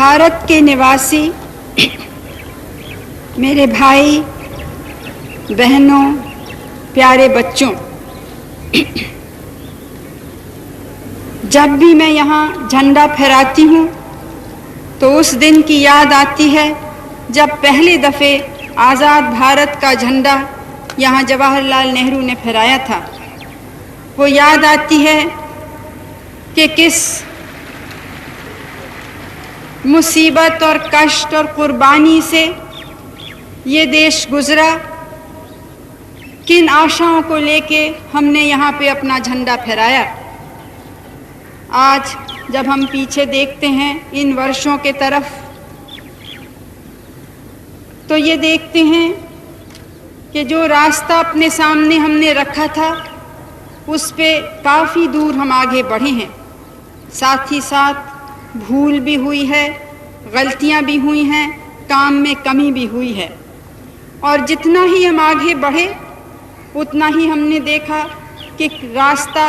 भारत के निवासी मेरे भाई बहनों, प्यारे बच्चों, जब भी मैं यहाँ झंडा फहराती हूँ तो उस दिन की याद आती है जब पहले दफ़े आज़ाद भारत का झंडा यहाँ जवाहरलाल नेहरू ने फहराया था। वो याद आती है कि किस मुसीबत और कष्ट और कुर्बानी से ये देश गुजरा, किन आशाओं को लेके हमने यहाँ पे अपना झंडा फहराया। आज जब हम पीछे देखते हैं इन वर्षों के तरफ, तो ये देखते हैं कि जो रास्ता अपने सामने हमने रखा था उस पे काफ़ी दूर हम आगे बढ़े हैं। साथ ही साथ भूल भी हुई है, गलतियां भी हुई हैं, काम में कमी भी हुई है। और जितना ही हम आगे बढ़े उतना ही हमने देखा कि रास्ता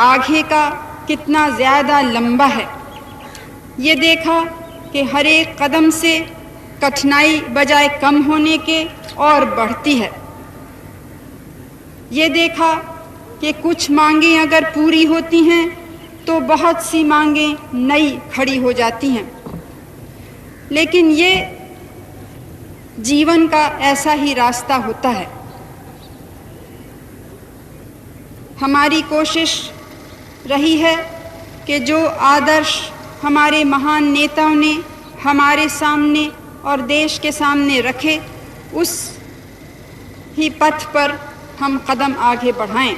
आगे का कितना ज़्यादा लंबा है। ये देखा कि हर एक कदम से कठिनाई बजाय कम होने के और बढ़ती है। ये देखा कि कुछ मांगें अगर पूरी होती हैं तो बहुत सी मांगें नई खड़ी हो जाती हैं। लेकिन ये जीवन का ऐसा ही रास्ता होता है। हमारी कोशिश रही है कि जो आदर्श हमारे महान नेताओं ने हमारे सामने और देश के सामने रखे, उस ही पथ पर हम कदम आगे बढ़ाएं।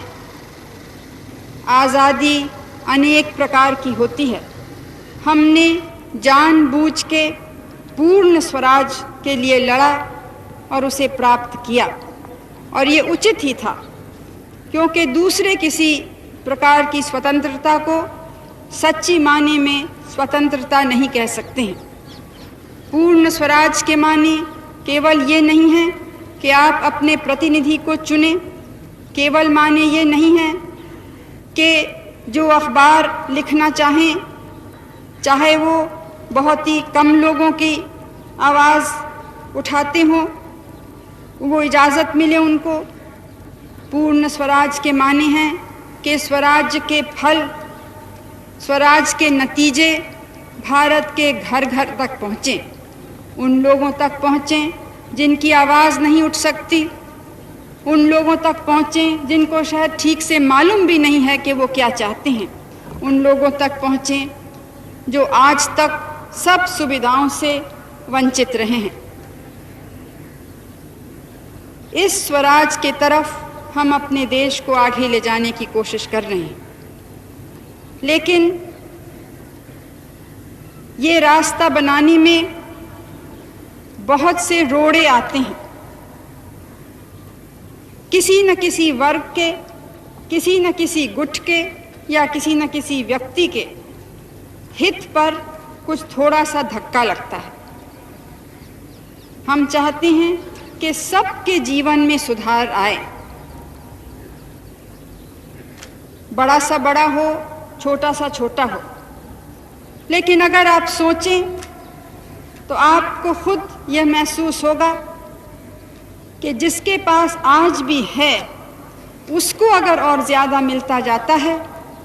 आज़ादी अनेक प्रकार की होती है। हमने जानबूझ के पूर्ण स्वराज के लिए लड़ा और उसे प्राप्त किया, और ये उचित ही था, क्योंकि दूसरे किसी प्रकार की स्वतंत्रता को सच्ची माने में स्वतंत्रता नहीं कह सकते हैं। पूर्ण स्वराज के माने केवल ये नहीं है कि आप अपने प्रतिनिधि को चुनें, केवल माने ये नहीं है कि जो अखबार लिखना चाहें, चाहे वो बहुत ही कम लोगों की आवाज़ उठाते हों, वो इजाज़त मिले उनको। पूर्ण स्वराज के माने हैं कि स्वराज के फल, स्वराज के नतीजे भारत के घर घर तक पहुँचें, उन लोगों तक पहुँचें जिनकी आवाज़ नहीं उठ सकती, उन लोगों तक पहुँचें जिनको शायद ठीक से मालूम भी नहीं है कि वो क्या चाहते हैं, उन लोगों तक पहुँचें जो आज तक सब सुविधाओं से वंचित रहे हैं। इस स्वराज के तरफ हम अपने देश को आगे ले जाने की कोशिश कर रहे हैं, लेकिन ये रास्ता बनाने में बहुत से रोड़े आते हैं। किसी न किसी वर्ग के, किसी न किसी गुट के या किसी न किसी व्यक्ति के हित पर कुछ थोड़ा सा धक्का लगता है। हम चाहते हैं कि सबके जीवन में सुधार आए, बड़ा सा बड़ा हो, छोटा सा छोटा हो। लेकिन अगर आप सोचें तो आपको खुद यह महसूस होगा कि जिसके पास आज भी है उसको अगर और ज़्यादा मिलता जाता है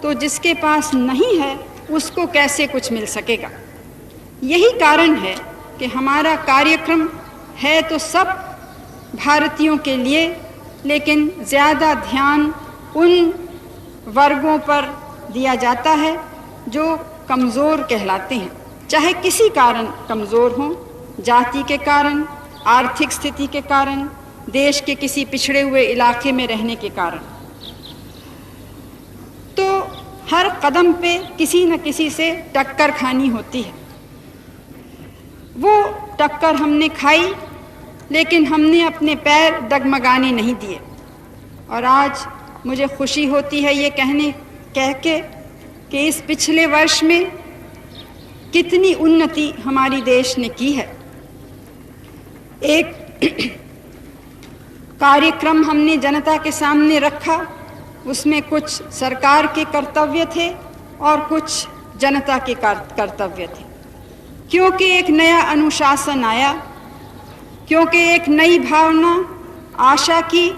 तो जिसके पास नहीं है उसको कैसे कुछ मिल सकेगा। यही कारण है कि हमारा कार्यक्रम है तो सब भारतीयों के लिए, लेकिन ज़्यादा ध्यान उन वर्गों पर दिया जाता है जो कमज़ोर कहलाते हैं, चाहे किसी कारण कमज़ोर हों, जाति के कारण, आर्थिक स्थिति के कारण, देश के किसी पिछड़े हुए इलाके में रहने के कारण। तो हर कदम पे किसी न किसी से टक्कर खानी होती है। वो टक्कर हमने खाई, लेकिन हमने अपने पैर डगमगाने नहीं दिए। और आज मुझे खुशी होती है ये कह के कि इस पिछले वर्ष में कितनी उन्नति हमारी देश ने की है। एक कार्यक्रम हमने जनता के सामने रखा, उसमें कुछ सरकार के कर्तव्य थे और कुछ जनता के कर्तव्य थे। क्योंकि एक नया अनुशासन आया, क्योंकि एक नई भावना, आशा की,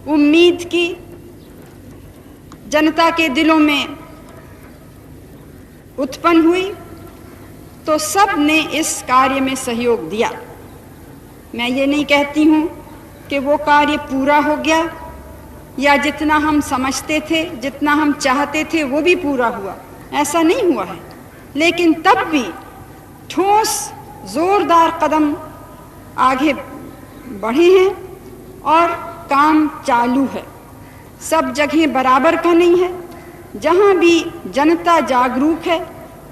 उम्मीद की जनता के दिलों में उत्पन्न हुई, तो सब ने इस कार्य में सहयोग दिया। मैं ये नहीं कहती हूँ कि वो कार्य पूरा हो गया या जितना हम समझते थे, जितना हम चाहते थे वो भी पूरा हुआ, ऐसा नहीं हुआ है। लेकिन तब भी ठोस जोरदार कदम आगे बढ़े हैं और काम चालू है। सब जगह बराबर का नहीं है। जहाँ भी जनता जागरूक है,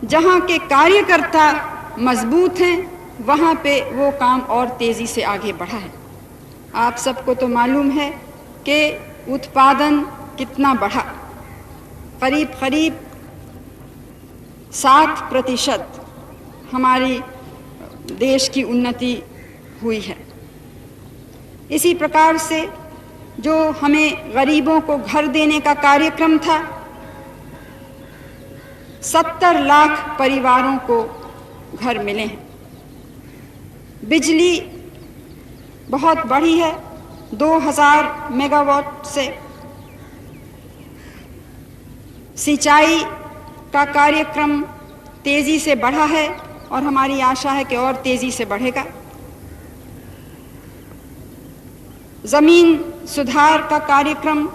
जहाँ के कार्यकर्ता मजबूत हैं, वहाँ पे वो काम और तेज़ी से आगे बढ़ा है। आप सबको तो मालूम है कि उत्पादन कितना बढ़ा, करीब करीब 7% हमारी देश की उन्नति हुई है। इसी प्रकार से जो हमें गरीबों को घर देने का कार्यक्रम था, 70 लाख परिवारों को घर मिले हैं। बिजली बहुत बढ़ी है, 2000 मेगावाट से। सिंचाई का कार्यक्रम तेजी से बढ़ा है और हमारी आशा है कि और तेजी से बढ़ेगा। जमीन सुधार का कार्यक्रम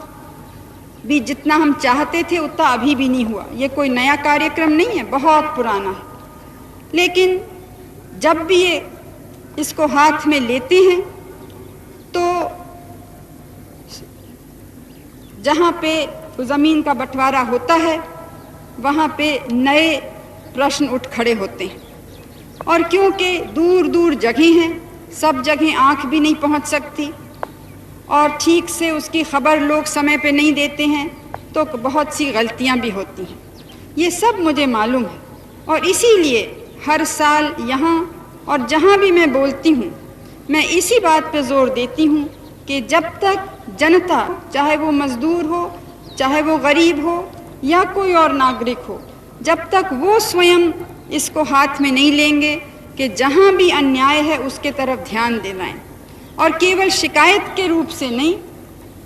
भी जितना हम चाहते थे उतना अभी भी नहीं हुआ। ये कोई नया कार्यक्रम नहीं है, बहुत पुराना है। लेकिन जब भी ये इसको हाथ में लेते हैं तो जहाँ पे ज़मीन का बंटवारा होता है वहाँ पे नए प्रश्न उठ खड़े होते हैं। और क्योंकि दूर दूर जगह हैं, सब जगह आँख भी नहीं पहुँच सकती और ठीक से उसकी खबर लोग समय पे नहीं देते हैं, तो बहुत सी गलतियाँ भी होती हैं। ये सब मुझे मालूम है और इसीलिए हर साल यहाँ और जहाँ भी मैं बोलती हूँ, मैं इसी बात पे जोर देती हूँ कि जब तक जनता, चाहे वो मज़दूर हो, चाहे वो गरीब हो या कोई और नागरिक हो, जब तक वो स्वयं इसको हाथ में नहीं लेंगे कि जहाँ भी अन्याय है उसके तरफ ध्यान दिलाएं और केवल शिकायत के रूप से नहीं,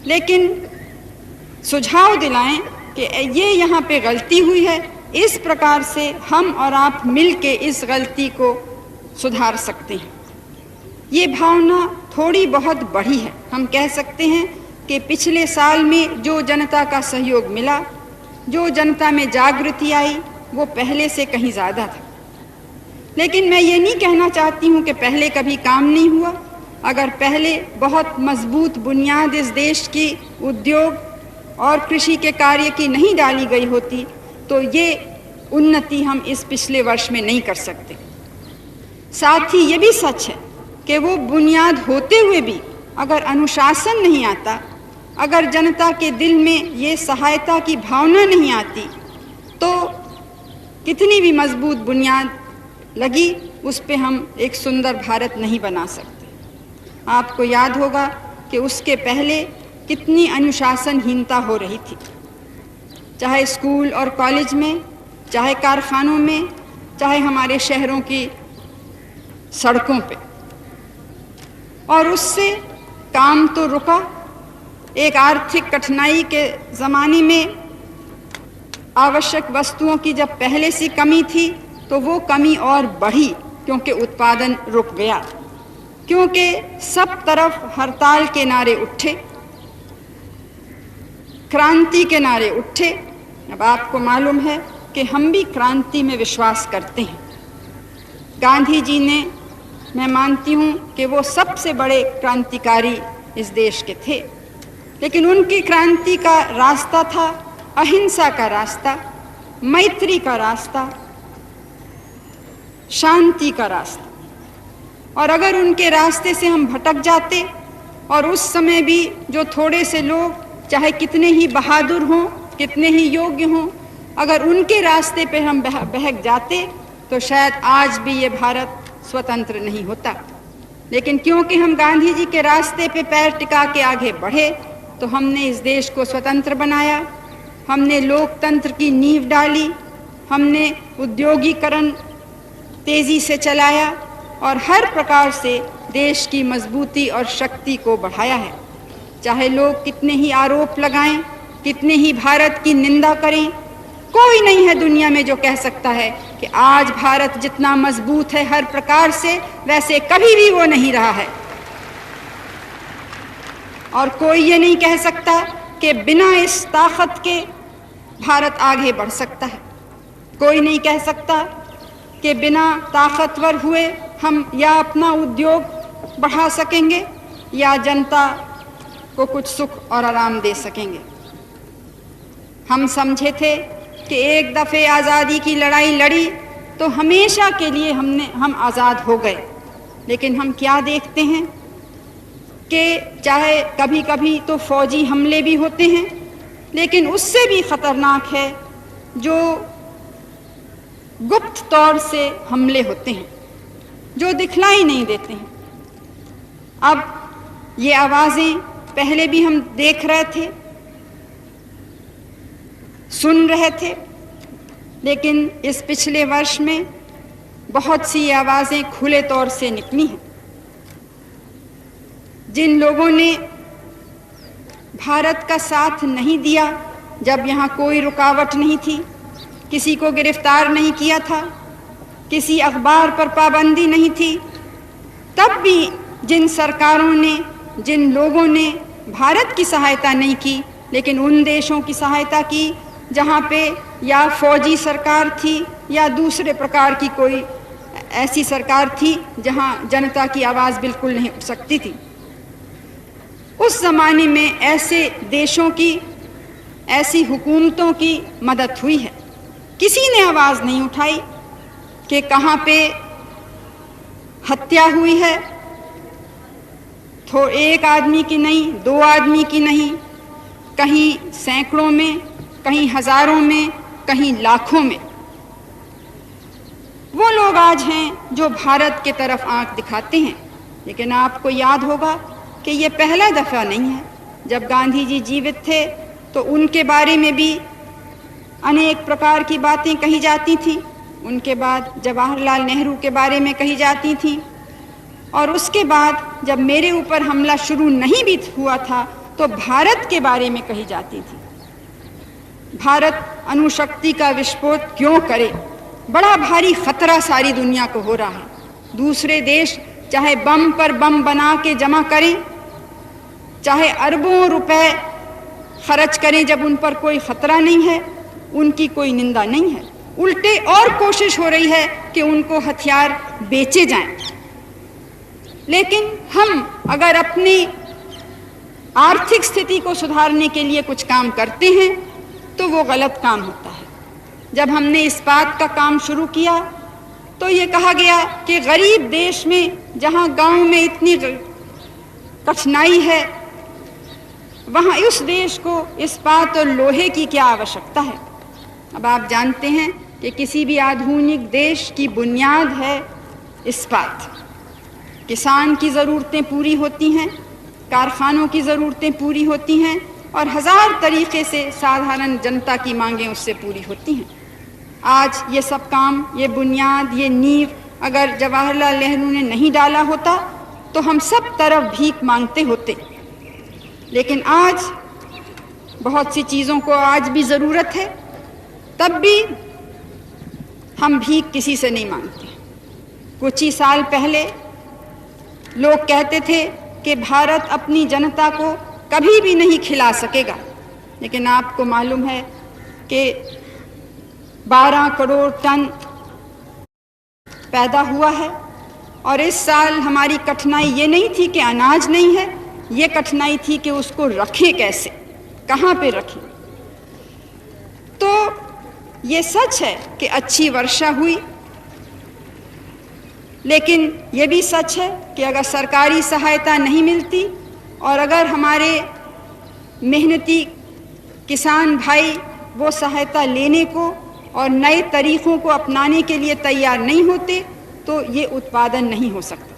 लेकिन सुझाव दिलाएं कि ये यहाँ पे गलती हुई है, इस प्रकार से हम और आप मिल के इस गलती को सुधार सकते हैं। ये भावना थोड़ी बहुत बढ़ी है। हम कह सकते हैं कि पिछले साल में जो जनता का सहयोग मिला, जो जनता में जागृति आई, वो पहले से कहीं ज़्यादा था। लेकिन मैं ये नहीं कहना चाहती हूँ कि पहले कभी काम नहीं हुआ। अगर पहले बहुत मजबूत बुनियाद इस देश की उद्योग और कृषि के कार्य की नहीं डाली गई होती तो ये उन्नति हम इस पिछले वर्ष में नहीं कर सकते। साथ ही ये भी सच है कि वो बुनियाद होते हुए भी अगर अनुशासन नहीं आता, अगर जनता के दिल में ये सहायता की भावना नहीं आती, तो कितनी भी मजबूत बुनियाद लगी उस पे हम एक सुंदर भारत नहीं बना सकते। आपको याद होगा कि उसके पहले कितनी अनुशासनहीनता हो रही थी, चाहे स्कूल और कॉलेज में, चाहे कारखानों में, चाहे हमारे शहरों की सड़कों पे। और उससे काम तो रुका। एक आर्थिक कठिनाई के ज़माने में आवश्यक वस्तुओं की जब पहले से कमी थी तो वो कमी और बढ़ी, क्योंकि उत्पादन रुक गया, क्योंकि सब तरफ हड़ताल के नारे उठे, क्रांति के नारे उठे। अब आपको मालूम है कि हम भी क्रांति में विश्वास करते हैं। गांधी जी ने, मैं मानती हूँ कि वो सबसे बड़े क्रांतिकारी इस देश के थे, लेकिन उनकी क्रांति का रास्ता था अहिंसा का रास्ता, मैत्री का रास्ता, शांति का रास्ता। और अगर उनके रास्ते से हम भटक जाते और उस समय भी जो थोड़े से लोग, चाहे कितने ही बहादुर हों, कितने ही योग्य हों, अगर उनके रास्ते पे हम बहक जाते तो शायद आज भी ये भारत स्वतंत्र नहीं होता। लेकिन क्योंकि हम गांधी जी के रास्ते पे पैर टिका के आगे बढ़े तो हमने इस देश को स्वतंत्र बनाया, हमने लोकतंत्र की नींव डाली, हमने उद्योगीकरण तेज़ी से चलाया और हर प्रकार से देश की मजबूती और शक्ति को बढ़ाया है। चाहे लोग कितने ही आरोप लगाएं, कितने ही भारत की निंदा करें, कोई नहीं है दुनिया में जो कह सकता है कि आज भारत जितना मजबूत है हर प्रकार से, वैसे कभी भी वो नहीं रहा है। और कोई ये नहीं कह सकता कि बिना इस ताकत के भारत आगे बढ़ सकता है। कोई नहीं कह सकता कि बिना ताकतवर हुए हम या अपना उद्योग बढ़ा सकेंगे या जनता को कुछ सुख और आराम दे सकेंगे। हम समझे थे कि एक दफ़े आज़ादी की लड़ाई लड़ी तो हमेशा के लिए हम आज़ाद हो गए, लेकिन हम क्या देखते हैं कि चाहे कभी कभी तो फौजी हमले भी होते हैं, लेकिन उससे भी ख़तरनाक है जो गुप्त तौर से हमले होते हैं, जो दिखलाई नहीं देते हैं। अब ये आवाज़ें पहले भी हम देख रहे थे, सुन रहे थे, लेकिन इस पिछले वर्ष में बहुत सी आवाज़ें खुले तौर से निकली हैं। जिन लोगों ने भारत का साथ नहीं दिया, जब यहाँ कोई रुकावट नहीं थी, किसी को गिरफ्तार नहीं किया था, किसी अखबार पर पाबंदी नहीं थी, तब भी जिन सरकारों ने, जिन लोगों ने भारत की सहायता नहीं की, लेकिन उन देशों की सहायता की जहाँ पे या फौजी सरकार थी या दूसरे प्रकार की कोई ऐसी सरकार थी जहाँ जनता की आवाज़ बिल्कुल नहीं उठ सकती थी, उस ज़माने में ऐसे देशों की, ऐसी हुकूमतों की मदद हुई है। किसी ने आवाज़ नहीं उठाई कि कहाँ पे हत्या हुई है, तो एक आदमी की नहीं, दो आदमी की नहीं, कहीं सैकड़ों में, कहीं हज़ारों में, कहीं लाखों में। वो लोग आज हैं जो भारत के तरफ आंख दिखाते हैं, लेकिन आपको याद होगा कि ये पहला दफ़ा नहीं है। जब गांधी जी जीवित थे तो उनके बारे में भी अनेक प्रकार की बातें कही जाती थीं, उनके बाद जवाहरलाल नेहरू के बारे में कही जाती थीं, और उसके बाद जब मेरे ऊपर हमला शुरू नहीं भी हुआ था तो भारत के बारे में कही जाती थी। भारत अणुशक्ति का विस्फोट क्यों करे? बड़ा भारी खतरा सारी दुनिया को हो रहा है। दूसरे देश चाहे बम पर बम बना के जमा करें, चाहे अरबों रुपए खर्च करें, जब उन पर कोई खतरा नहीं है, उनकी कोई निंदा नहीं है। उल्टे और कोशिश हो रही है कि उनको हथियार बेचे जाएं। लेकिन हम अगर अपनी आर्थिक स्थिति को सुधारने के लिए कुछ काम करते हैं तो वो गलत काम होता है। जब हमने इस बात का काम शुरू किया तो ये कहा गया कि गरीब देश में, जहाँ गांव में इतनी कठिनाई है, वहाँ उस देश को इस्पात और लोहे की क्या आवश्यकता है। अब आप जानते हैं कि किसी भी आधुनिक देश की बुनियाद है इस्पात। किसान की ज़रूरतें पूरी होती हैं, कारखानों की ज़रूरतें पूरी होती हैं, और हज़ार तरीक़े से साधारण जनता की मांगें उससे पूरी होती हैं। आज ये सब काम, ये बुनियाद, ये नींव अगर जवाहरलाल नेहरू ने नहीं डाला होता तो हम सब तरफ भीख मांगते होते। लेकिन आज बहुत सी चीज़ों को आज भी ज़रूरत है, तब भी हम भीख किसी से नहीं मांगते। कुछ ही साल पहले लोग कहते थे कि भारत अपनी जनता को कभी भी नहीं खिला सकेगा, लेकिन आपको मालूम है कि 12 करोड़ टन पैदा हुआ है। और इस साल हमारी कठिनाई ये नहीं थी कि अनाज नहीं है, ये कठिनाई थी कि उसको रखें कैसे, कहाँ पे रखें। तो ये सच है कि अच्छी वर्षा हुई, लेकिन ये भी सच है कि अगर सरकारी सहायता नहीं मिलती और अगर हमारे मेहनती किसान भाई वो सहायता लेने को और नए तरीक़ों को अपनाने के लिए तैयार नहीं होते तो ये उत्पादन नहीं हो सकता।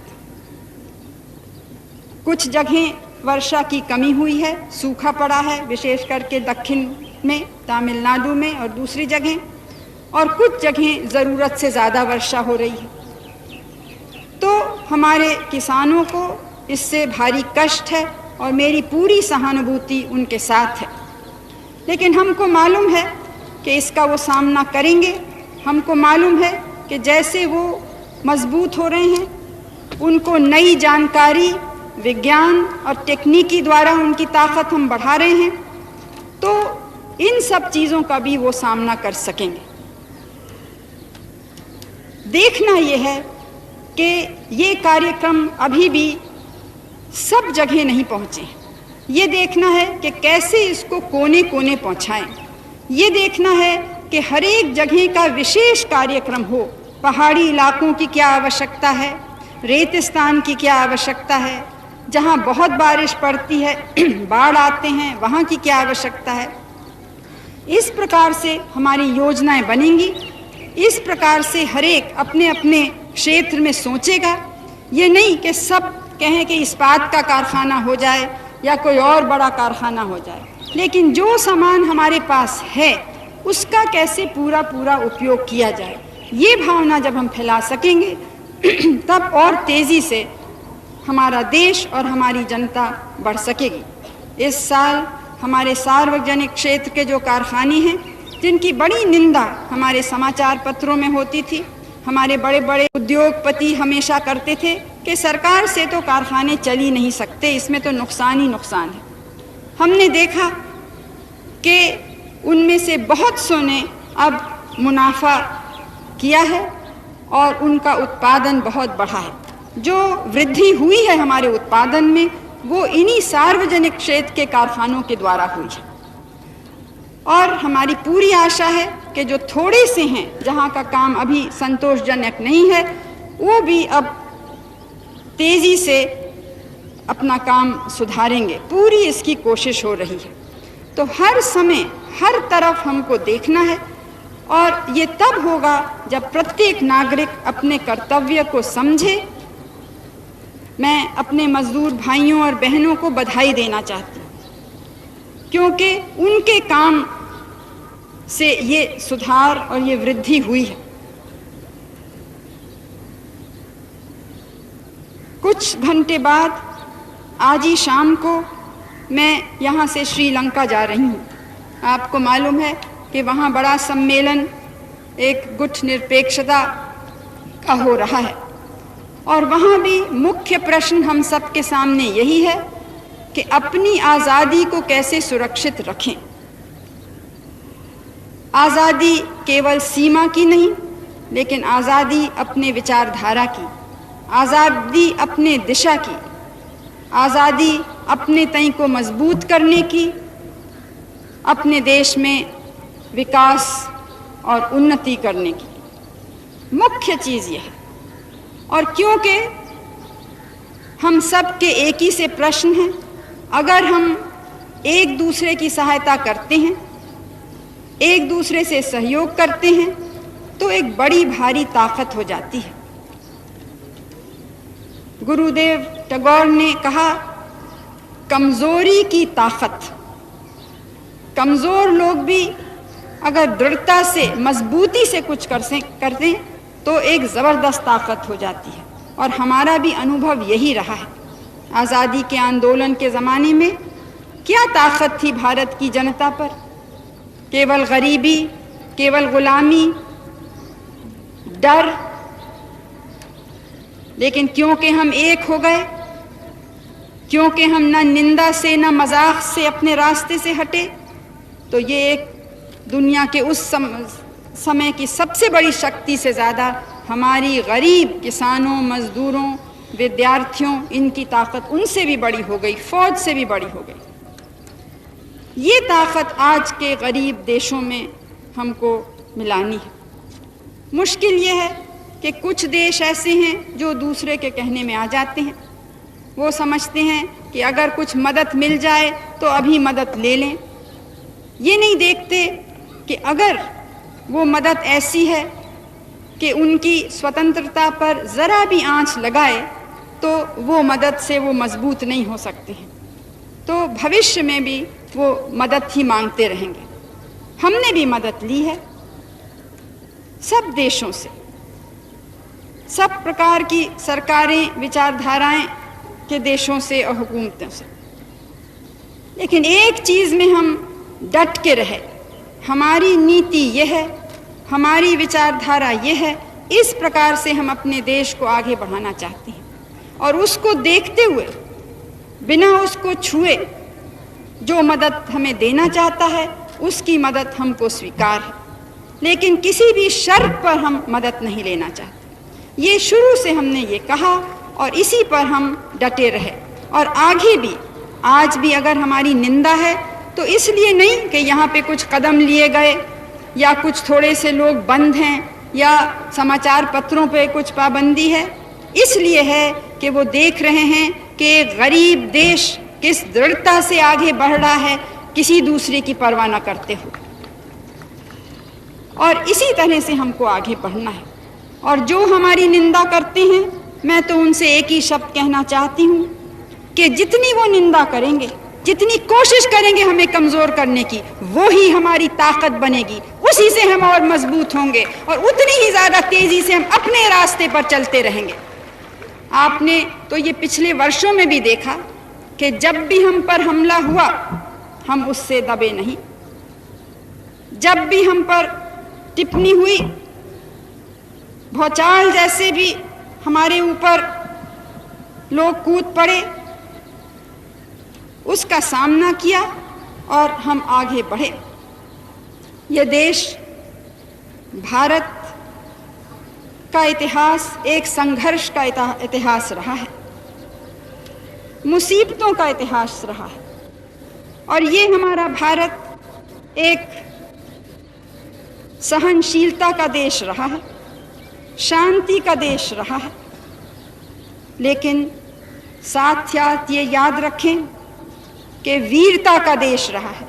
कुछ जगहें वर्षा की कमी हुई है, सूखा पड़ा है, विशेष करके दक्षिण में, तमिलनाडु में और दूसरी जगहें। और कुछ जगह ज़रूरत से ज़्यादा वर्षा हो रही है। तो हमारे किसानों को इससे भारी कष्ट है और मेरी पूरी सहानुभूति उनके साथ है। लेकिन हमको मालूम है कि इसका वो सामना करेंगे। हमको मालूम है कि जैसे वो मजबूत हो रहे हैं, उनको नई जानकारी, विज्ञान और टेक्निकी द्वारा उनकी ताकत हम बढ़ा रहे हैं, तो इन सब चीज़ों का भी वो सामना कर सकेंगे। देखना ये है कि ये कार्यक्रम अभी भी सब जगह नहीं पहुँचे। ये देखना है कि कैसे इसको कोने कोने पहुँचाएं। ये देखना है कि हर एक जगह का विशेष कार्यक्रम हो। पहाड़ी इलाकों की क्या आवश्यकता है, रेतिस्तान की क्या आवश्यकता है, जहाँ बहुत बारिश पड़ती है, बाढ़ आते हैं, वहाँ की क्या आवश्यकता है। इस प्रकार से हमारी योजनाएं बनेंगी। इस प्रकार से हर एक अपने अपने क्षेत्र में सोचेगा। ये नहीं कि सब कहें कि इस्पात का कारखाना हो जाए या कोई और बड़ा कारखाना हो जाए, लेकिन जो सामान हमारे पास है उसका कैसे पूरा पूरा उपयोग किया जाए। ये भावना जब हम फैला सकेंगे तब और तेज़ी से हमारा देश और हमारी जनता बढ़ सकेगी। इस साल हमारे सार्वजनिक क्षेत्र के जो कारखाने हैं, जिनकी बड़ी निंदा हमारे समाचार पत्रों में होती थी, हमारे बड़े बड़े उद्योगपति हमेशा करते थे कि सरकार से तो कारखाने चल ही नहीं सकते, इसमें तो नुकसान ही नुकसान है। हमने देखा कि उनमें से बहुत सौ ने अब मुनाफा किया है और उनका उत्पादन बहुत बढ़ा है। जो वृद्धि हुई है हमारे उत्पादन में, वो इन्हीं सार्वजनिक क्षेत्र के कारखानों के द्वारा हुई है। और हमारी पूरी आशा है कि जो थोड़े से हैं, जहाँ का काम अभी संतोषजनक नहीं है, वो भी अब तेज़ी से अपना काम सुधारेंगे। पूरी इसकी कोशिश हो रही है। तो हर समय हर तरफ हमको देखना है, और ये तब होगा जब प्रत्येक नागरिक अपने कर्तव्य को समझे। मैं अपने मजदूर भाइयों और बहनों को बधाई देना चाहती हूँ, क्योंकि उनके काम से ये सुधार और ये वृद्धि हुई है। कुछ घंटे बाद आज ही शाम को मैं यहाँ से श्रीलंका जा रही हूँ। आपको मालूम है कि वहाँ बड़ा सम्मेलन एक गुट निरपेक्षता का हो रहा है, और वहाँ भी मुख्य प्रश्न हम सब के सामने यही है कि अपनी आज़ादी को कैसे सुरक्षित रखें। आज़ादी केवल सीमा की नहीं, लेकिन आज़ादी अपने विचारधारा की, आज़ादी अपने दिशा की, आज़ादी अपने तय को मजबूत करने की, अपने देश में विकास और उन्नति करने की। मुख्य चीज़ यह है। और क्योंकि हम सब के एक ही से प्रश्न हैं, अगर हम एक दूसरे की सहायता करते हैं, एक दूसरे से सहयोग करते हैं, तो एक बड़ी भारी ताकत हो जाती है। गुरुदेव टैगोर ने कहा, कमज़ोरी की ताकत। कमज़ोर लोग भी अगर दृढ़ता से, मजबूती से कुछ करते हैं तो एक ज़बरदस्त ताकत हो जाती है। और हमारा भी अनुभव यही रहा है। आज़ादी के आंदोलन के ज़माने में क्या ताकत थी भारत की जनता पर? केवल गरीबी, केवल गुलामी, डर। लेकिन क्योंकि हम एक हो गए, क्योंकि हम न निंदा से न मजाक से अपने रास्ते से हटे, तो ये एक दुनिया के उस समय की सबसे बड़ी शक्ति से ज़्यादा हमारी गरीब किसानों, मज़दूरों, विद्यार्थियों, इनकी ताकत उनसे भी बड़ी हो गई, फ़ौज से भी बड़ी हो गई। ये ताकत आज के गरीब देशों में हमको मिलानी है। मुश्किल ये है कि कुछ देश ऐसे हैं जो दूसरे के कहने में आ जाते हैं। वो समझते हैं कि अगर कुछ मदद मिल जाए तो अभी मदद ले लें। ये नहीं देखते कि अगर वो मदद ऐसी है कि उनकी स्वतंत्रता पर ज़रा भी आंच लगाए तो वो मदद से वो मजबूत नहीं हो सकते हैं। तो भविष्य में भी वो मदद ही मांगते रहेंगे। हमने भी मदद ली है, सब देशों से, सब प्रकार की सरकारें, विचारधाराएं के देशों से और हुकूमतों से। लेकिन एक चीज़ में हम डट के रहे, हमारी नीति यह है, हमारी विचारधारा यह है, इस प्रकार से हम अपने देश को आगे बढ़ाना चाहते हैं। और उसको देखते हुए, बिना उसको छुए, जो मदद हमें देना चाहता है उसकी मदद हमको स्वीकार है, लेकिन किसी भी शर्त पर हम मदद नहीं लेना चाहते। ये शुरू से हमने ये कहा और इसी पर हम डटे रहे। और आगे भी, आज भी अगर हमारी निंदा है तो इसलिए नहीं कि यहाँ पे कुछ कदम लिए गए या कुछ थोड़े से लोग बंद हैं या समाचार पत्रों पे कुछ पाबंदी है, इसलिए है कि वो देख रहे हैं कि एक गरीब देश किस दृढ़ता से आगे बढ़ रहा है, किसी दूसरे की परवाह न करते हुए। और इसी तरह से हमको आगे बढ़ना है। और जो हमारी निंदा करते हैं, मैं तो उनसे एक ही शब्द कहना चाहती हूँ कि जितनी वो निंदा करेंगे, जितनी कोशिश करेंगे हमें कमज़ोर करने की, वो ही हमारी ताकत बनेगी, उसी से हम और मजबूत होंगे और उतनी ही ज़्यादा तेज़ी से हम अपने रास्ते पर चलते रहेंगे। आपने तो ये पिछले वर्षों में भी देखा कि जब भी हम पर हमला हुआ, हम उससे दबे नहीं। जब भी हम पर टिप्पणी हुई, भौचाल जैसे भी हमारे ऊपर लोग कूद पड़े, उसका सामना किया और हम आगे बढ़े। यह देश, भारत का इतिहास एक संघर्ष का इतिहास रहा है, मुसीबतों का इतिहास रहा है। और ये हमारा भारत एक सहनशीलता का देश रहा है, शांति का देश रहा है। लेकिन साथ साथ ये याद रखें कि वीरता का देश रहा है,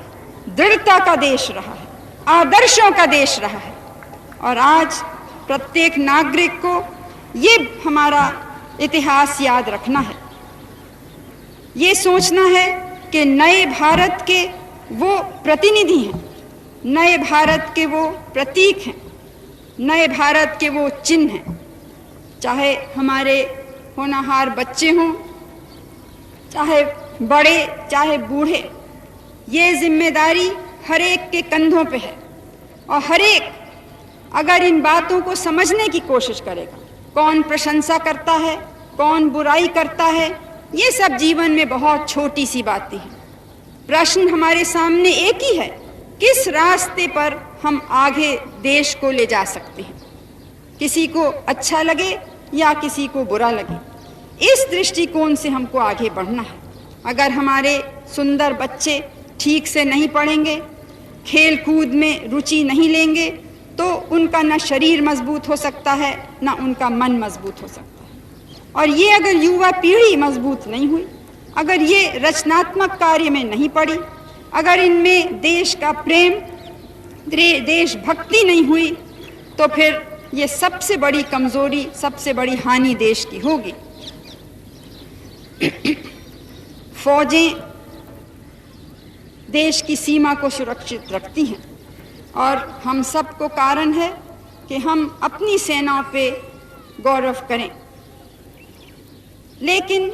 दृढ़ता का देश रहा है, आदर्शों का देश रहा है। और आज प्रत्येक नागरिक को ये हमारा इतिहास याद रखना है, ये सोचना है कि नए भारत के वो प्रतिनिधि हैं, नए भारत के वो प्रतीक हैं, नए भारत के वो चिन्ह हैं। चाहे हमारे होनहार बच्चे हों, चाहे बड़े, चाहे बूढ़े, ये जिम्मेदारी हर एक के कंधों पे है। और हर एक अगर इन बातों को समझने की कोशिश करेगा, कौन प्रशंसा करता है, कौन बुराई करता है, ये सब जीवन में बहुत छोटी सी बातें हैं। प्रश्न हमारे सामने एक ही है, किस रास्ते पर हम आगे देश को ले जा सकते हैं, किसी को अच्छा लगे या किसी को बुरा लगे, इस दृष्टिकोण से हमको आगे बढ़ना है। अगर हमारे सुंदर बच्चे ठीक से नहीं पढ़ेंगे, खेल कूद में रुचि नहीं लेंगे, तो उनका न शरीर मजबूत हो सकता है, न उनका मन मजबूत हो सकता है। और ये अगर युवा पीढ़ी मजबूत नहीं हुई, अगर ये रचनात्मक कार्य में नहीं पड़ी, अगर इनमें देश का प्रेम, देशभक्ति नहीं हुई, तो फिर ये सबसे बड़ी कमजोरी, सबसे बड़ी हानि देश की होगी। फौजें देश की सीमा को सुरक्षित रखती हैं और हम सबको कारण है कि हम अपनी सेनाओं पे गौरव करें। लेकिन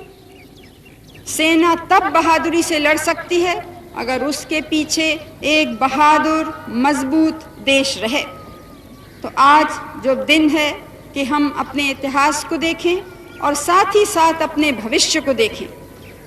सेना तब बहादुरी से लड़ सकती है अगर उसके पीछे एक बहादुर, मजबूत देश रहे। तो आज जो दिन है कि हम अपने इतिहास को देखें और साथ ही साथ अपने भविष्य को देखें,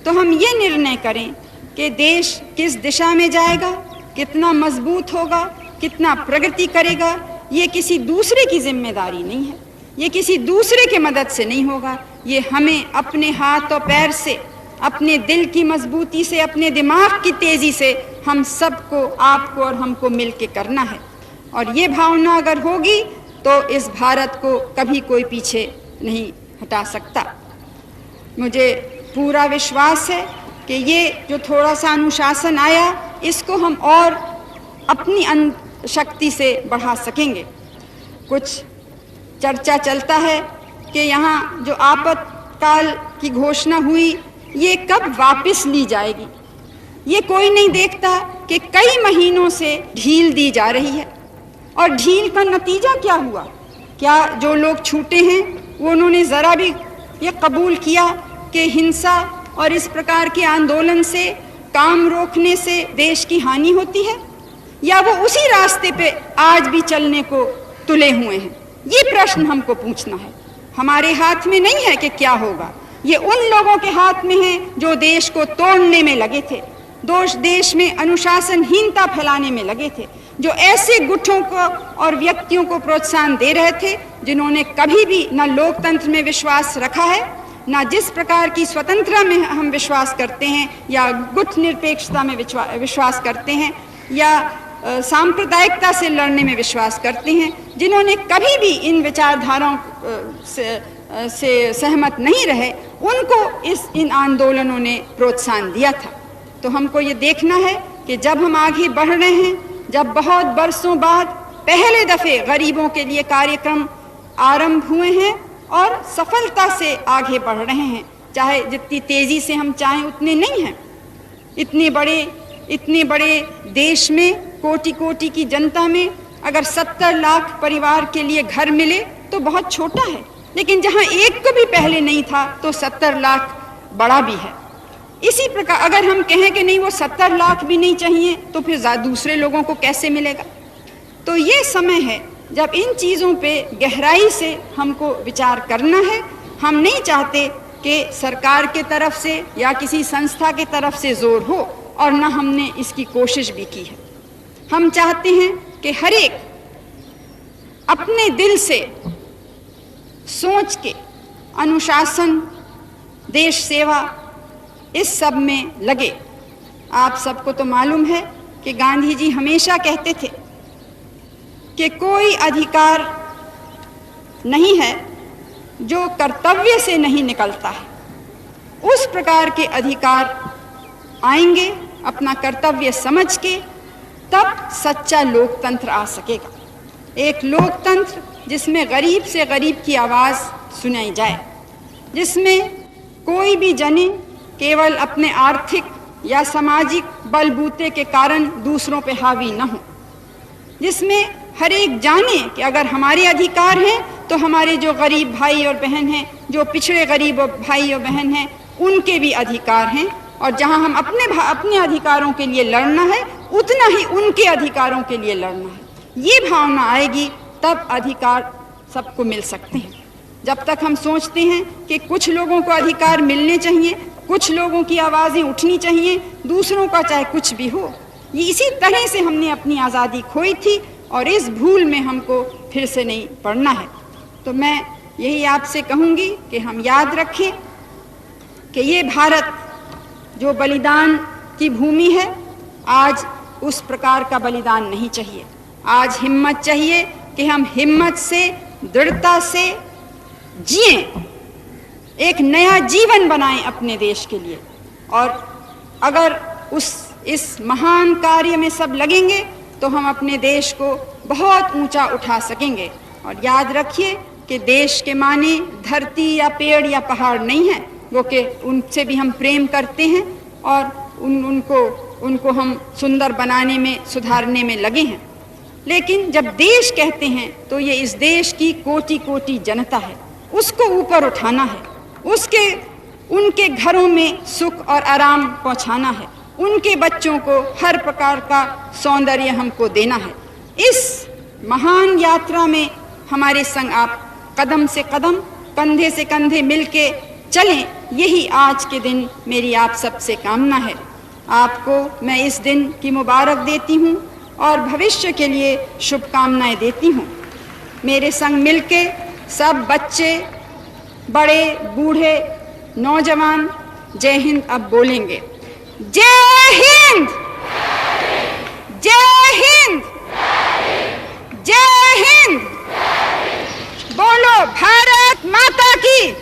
तो हम ये निर्णय करें कि देश किस दिशा में जाएगा, कितना मजबूत होगा, कितना प्रगति करेगा। ये किसी दूसरे की जिम्मेदारी नहीं है, ये किसी दूसरे के मदद से नहीं होगा। ये हमें अपने हाथ और पैर से, अपने दिल की मजबूती से, अपने दिमाग की तेज़ी से हम सबको, आपको और हमको मिल के करना है। और ये भावना अगर होगी तो इस भारत को कभी कोई पीछे नहीं हटा सकता। मुझे पूरा विश्वास है कि ये जो थोड़ा सा अनुशासन आया, इसको हम और अपनी शक्ति से बढ़ा सकेंगे। कुछ चर्चा चलता है कि यहाँ जो आपातकाल की घोषणा हुई, ये कब वापस ली जाएगी। ये कोई नहीं देखता कि कई महीनों से ढील दी जा रही है। और ढील का नतीजा क्या हुआ? क्या जो लोग छूटे हैं वो उन्होंने ज़रा भी ये कबूल किया कि हिंसा और इस प्रकार के आंदोलन से, काम रोकने से देश की हानि होती है, या वो उसी रास्ते पे आज भी चलने को तुले हुए हैं? ये प्रश्न हमको पूछना है। हमारे हाथ में नहीं है कि क्या होगा, ये उन लोगों के हाथ में है जो देश को तोड़ने में लगे थे, देश में अनुशासनहीनता फैलाने में लगे थे, जो ऐसे गुटों को और व्यक्तियों को प्रोत्साहन दे रहे थे जिन्होंने कभी भी न लोकतंत्र में विश्वास रखा है, न जिस प्रकार की स्वतंत्रता में हम विश्वास करते हैं, या गुट निरपेक्षता में विश्वास करते हैं, या सांप्रदायिकता से लड़ने में विश्वास करते हैं, जिन्होंने कभी भी इन विचारधाराओं से सहमत नहीं रहे, उनको इन आंदोलनों ने प्रोत्साहन दिया था। तो हमको ये देखना है कि जब हम आगे बढ़ रहे हैं, जब बहुत बरसों बाद पहले दफे गरीबों के लिए कार्यक्रम आरंभ हुए हैं और सफलता से आगे बढ़ रहे हैं, चाहे जितनी तेजी से हम चाहें उतने नहीं हैं। इतने बड़े देश में, कोटि कोटि की जनता में अगर 70 लाख परिवार के लिए घर मिले तो बहुत छोटा है, लेकिन जहां एक को भी पहले नहीं था तो 70 लाख बड़ा भी है। इसी प्रकार अगर हम कहें कि नहीं वो 70 लाख भी नहीं चाहिए तो फिर दूसरे लोगों को कैसे मिलेगा? तो ये समय है जब इन चीज़ों पे गहराई से हमको विचार करना है। हम नहीं चाहते कि सरकार के तरफ से या किसी संस्था के तरफ से जोर हो, और न हमने इसकी कोशिश भी की है। हम चाहते हैं कि हर एक अपने दिल से सोच के अनुशासन, देश सेवा, इस सब में लगे। आप सबको तो मालूम है कि गांधी जी हमेशा कहते थे कि कोई अधिकार नहीं है जो कर्तव्य से नहीं निकलता है। उस प्रकार के अधिकार आएंगे अपना कर्तव्य समझ के, तब सच्चा लोकतंत्र आ सकेगा। एक लोकतंत्र जिसमें गरीब से गरीब की आवाज़ सुनाई जाए, जिसमें कोई भी जने केवल अपने आर्थिक या सामाजिक बलबूते के कारण दूसरों पे हावी न हो, जिसमें हर एक जाने कि अगर हमारे अधिकार हैं तो हमारे जो गरीब भाई और बहन हैं, जो पिछड़े गरीब भाई और बहन हैं, उनके भी अधिकार हैं, और जहां हम अपने अधिकारों के लिए लड़ना है उतना ही उनके अधिकारों के लिए लड़ना है। ये भावना आएगी तब अधिकार सबको मिल सकते हैं। जब तक हम सोचते हैं कि कुछ लोगों को अधिकार मिलने चाहिए, कुछ लोगों की आवाज़ें उठनी चाहिए, दूसरों का चाहे कुछ भी हो, ये इसी तरह से हमने अपनी आज़ादी खोई थी और इस भूल में हमको फिर से नहीं पड़ना है। तो मैं यही आपसे कहूँगी कि हम याद रखें कि ये भारत जो बलिदान की भूमि है, आज उस प्रकार का बलिदान नहीं चाहिए। आज हिम्मत चाहिए कि हम हिम्मत से, दृढ़ता से जिएं, एक नया जीवन बनाएं अपने देश के लिए। और अगर इस महान कार्य में सब लगेंगे तो हम अपने देश को बहुत ऊंचा उठा सकेंगे। और याद रखिए कि देश के माने धरती या पेड़ या पहाड़ नहीं है, वो कि उनसे भी हम प्रेम करते हैं और उनको हम सुंदर बनाने में, सुधारने में लगे हैं। लेकिन जब देश कहते हैं तो ये इस देश की कोटि कोटि जनता है, उसको ऊपर उठाना है, उनके घरों में सुख और आराम पहुंचाना है, उनके बच्चों को हर प्रकार का सौंदर्य हमको देना है। इस महान यात्रा में हमारे संग आप कदम से कदम, कंधे से कंधे मिलके चलें, यही आज के दिन मेरी आप सबसे कामना है। आपको मैं इस दिन की मुबारक देती हूँ और भविष्य के लिए शुभकामनाएं देती हूँ। मेरे संग मिलके सब बच्चे, बड़े, बूढ़े, नौजवान जय हिंद अब बोलेंगे। जय हिंद, जय हिंद, जय हिंद। बोलो भारत माता की।